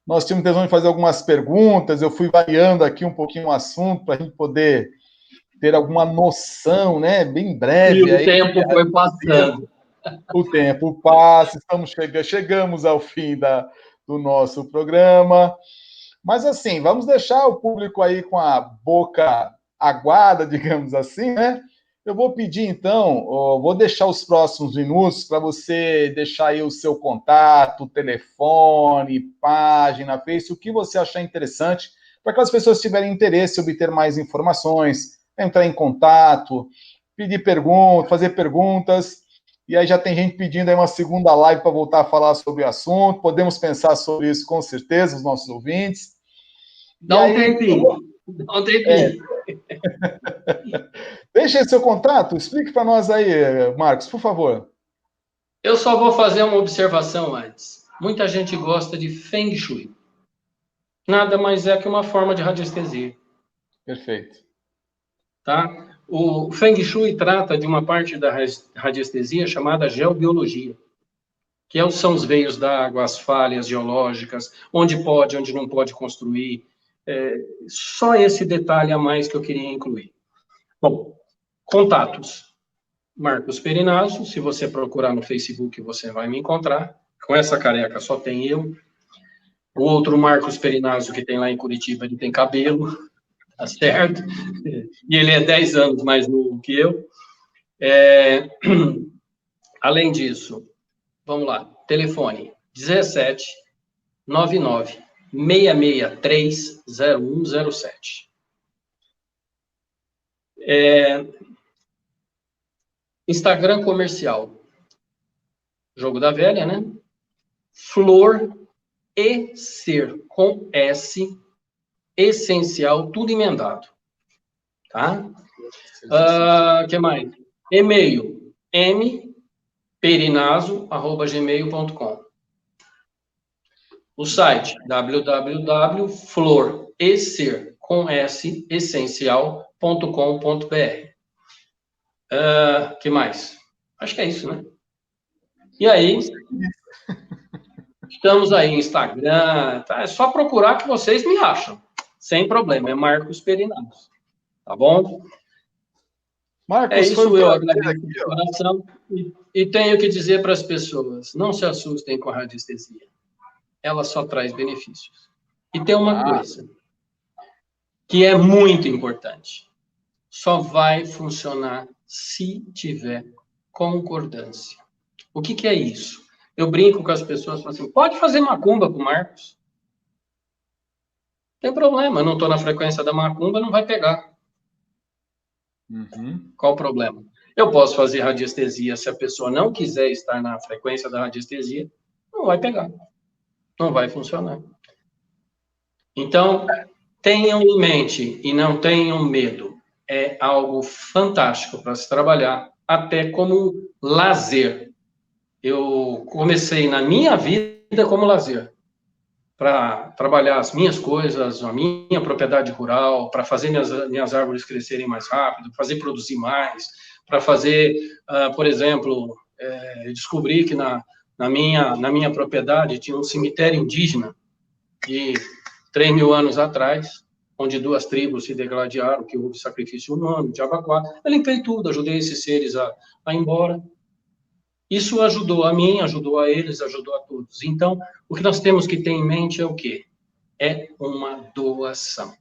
Nós tínhamos intenção de fazer algumas perguntas, eu fui variando aqui um pouquinho o assunto para a gente poder ter alguma noção, né, bem breve. E o tempo foi passando. O tempo passa, chegamos ao fim do nosso programa. Mas assim, vamos deixar o público aí com a boca aguada, digamos assim, né? Eu vou pedir então, vou deixar os próximos minutos para você deixar aí o seu contato, telefone, página, Face, o que você achar interessante, para que as pessoas tiverem interesse em obter mais informações, entrar em contato, pedir perguntas, fazer perguntas. E aí já tem gente pedindo aí uma segunda live para voltar a falar sobre o assunto. Podemos pensar sobre isso com certeza, os nossos ouvintes. Dá um tempinho. Dá um tempinho. Deixa aí seu contato, explique para nós aí, Marcos, por favor. Eu só vou fazer uma observação antes. Muita gente gosta de Feng Shui. Nada mais é que uma forma de radiestesia. Perfeito. Tá? O Feng Shui trata de uma parte da radiestesia chamada geobiologia, que são os veios d'água, as falhas geológicas, onde pode, onde não pode construir. Só esse detalhe a mais que eu queria incluir. Bom, contatos. Marcos Perinazzo, se você procurar no Facebook, você vai me encontrar. Com essa careca só tem eu. O outro Marcos Perinazzo que tem lá em Curitiba, ele tem cabelo, tá certo? E ele é 10 anos mais novo que eu. Além disso, vamos lá, telefone 17 99 663 0107. Instagram comercial, Jogo da Velha, né? Flor e Ser, com S, essencial, tudo emendado. Tá? Que mais? E-mail, mperinazzo@gmail.com. O site, www.floreser, com S, essencial.com.br. Que mais? Acho que é isso, né? E aí, estamos aí no Instagram, tá? É só procurar que vocês me acham. Sem problema, é Marcos Perinazzo. Tá bom? Marcos, é isso, eu agradeço de coração e tenho que dizer para as pessoas, não se assustem com a radiestesia. Ela só traz benefícios. E tem uma coisa que é muito importante. Só vai funcionar se tiver concordância. O que é isso? Eu brinco com as pessoas, falo assim, pode fazer macumba com o Marcos. Tem problema, não estou na frequência da macumba, não vai pegar. Qual o problema? Eu posso fazer radiestesia, se a pessoa não quiser estar na frequência da radiestesia, não vai pegar. Não vai funcionar. Então, tenham em mente e não tenham medo. É algo fantástico para se trabalhar, até como lazer. Eu comecei na minha vida como lazer, para trabalhar as minhas coisas, a minha propriedade rural, para fazer minhas árvores crescerem mais rápido, fazer produzir mais, para fazer, por exemplo, descobri que na minha propriedade tinha um cemitério indígena de 3.000 anos atrás, onde 2 tribos se degladiaram, que houve sacrifício humano, de abacuá. Eu limpei tudo, ajudei esses seres a ir embora. Isso ajudou a mim, ajudou a eles, ajudou a todos. Então, o que nós temos que ter em mente é o quê? É uma doação.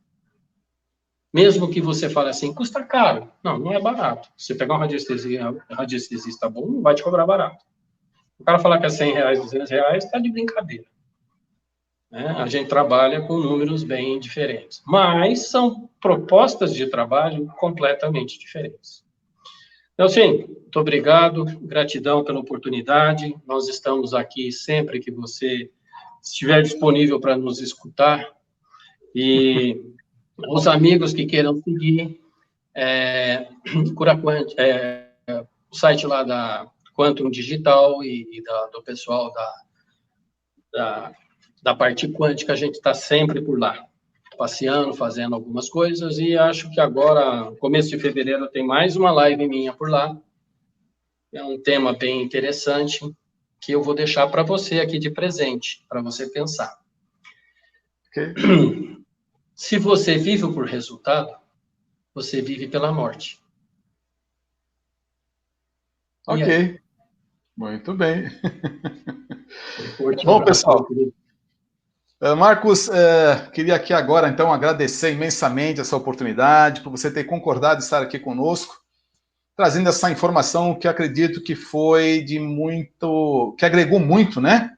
Mesmo que você fale assim, custa caro. Não, não é barato. Se você pegar um radiestesista bom, não vai te cobrar barato. O cara falar que é R$100, R$200, está de brincadeira. A gente trabalha com números bem diferentes. Mas são propostas de trabalho completamente diferentes. Então, sim, muito obrigado, gratidão pela oportunidade. Nós estamos aqui sempre que você estiver disponível para nos escutar. E os amigos que queiram seguir, o site lá da Quantum Digital e do pessoal da parte quântica, a gente está sempre por lá, passeando, fazendo algumas coisas, e acho que agora, começo de fevereiro, tem mais uma live minha por lá. É um tema bem interessante, que eu vou deixar para você aqui de presente, para você pensar. Okay. Se você vive por resultado, você vive pela morte. Ok. Muito bem. Bom, pessoal, Marcos, queria aqui agora, então, agradecer imensamente essa oportunidade, por você ter concordado em estar aqui conosco, trazendo essa informação que acredito que foi que agregou muito, né,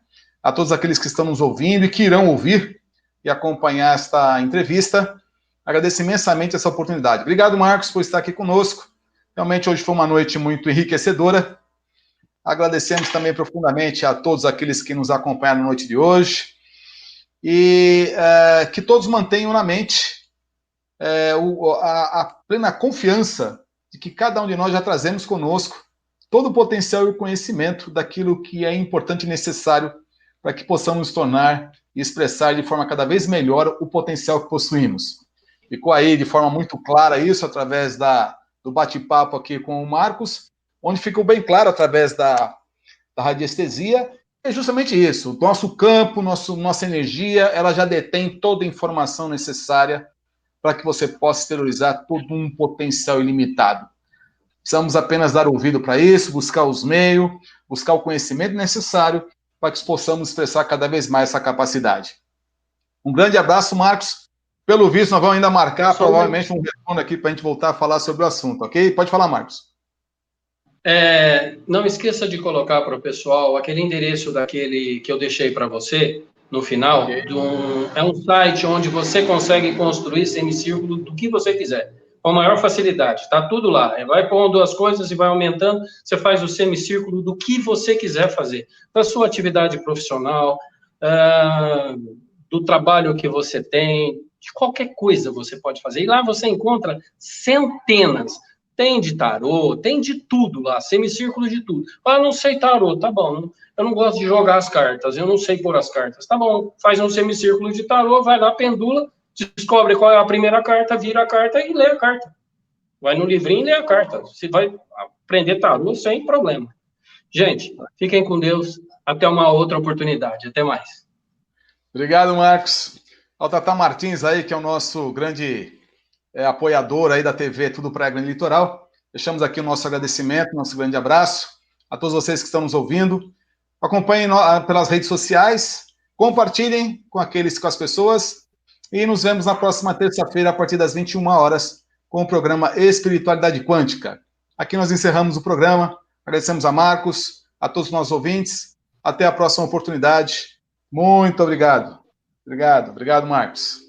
a todos aqueles que estão nos ouvindo e que irão ouvir e acompanhar esta entrevista. Agradeço imensamente essa oportunidade. Obrigado, Marcos, por estar aqui conosco. Realmente hoje foi uma noite muito enriquecedora. Agradecemos também profundamente a todos aqueles que nos acompanharam na noite de hoje. E que todos mantenham na mente a plena confiança de que cada um de nós já trazemos conosco todo o potencial e o conhecimento daquilo que é importante e necessário para que possamos nos tornar e expressar de forma cada vez melhor o potencial que possuímos. Ficou aí de forma muito clara isso através do bate-papo aqui com o Marcos, onde ficou bem claro através da radiestesia. É justamente isso, o nosso campo, nossa energia, ela já detém toda a informação necessária para que você possa exteriorizar todo um potencial ilimitado. Precisamos apenas dar ouvido para isso, buscar os meios, buscar o conhecimento necessário para que possamos expressar cada vez mais essa capacidade. Um grande abraço, Marcos. Pelo visto, nós vamos ainda marcar provavelmente um retorno aqui para a gente voltar a falar sobre o assunto, ok? Pode falar, Marcos. Não esqueça de colocar para o pessoal aquele endereço daquele que eu deixei para você no final. Okay. É um site onde você consegue construir semicírculo do que você quiser, com a maior facilidade. Está tudo lá. Vai pondo as coisas e vai aumentando. Você faz o semicírculo do que você quiser fazer. Da sua atividade profissional, do trabalho que você tem, de qualquer coisa você pode fazer. E lá você encontra centenas. Tem de tarô, tem de tudo lá, semicírculo de tudo. Ah, não sei tarô, tá bom. Eu não gosto de jogar as cartas, eu não sei pôr as cartas. Tá bom, faz um semicírculo de tarô, vai lá, pendula, descobre qual é a primeira carta, vira a carta e lê a carta. Vai no livrinho e lê a carta. Você vai aprender tarô sem problema. Gente, fiquem com Deus. Até uma outra oportunidade. Até mais. Obrigado, Marcos. Ao Tata Martins aí, que é o nosso grande apoiador aí da TV Tudo Praia Grande Litoral. Deixamos aqui o nosso agradecimento, nosso grande abraço a todos vocês que estão nos ouvindo. Acompanhem pelas redes sociais, compartilhem com as pessoas e nos vemos na próxima terça-feira a partir das 21 horas com o programa Espiritualidade Quântica. Aqui nós encerramos o programa. Agradecemos a Marcos, a todos os nossos ouvintes. Até a próxima oportunidade. Muito obrigado. Obrigado, Marcos.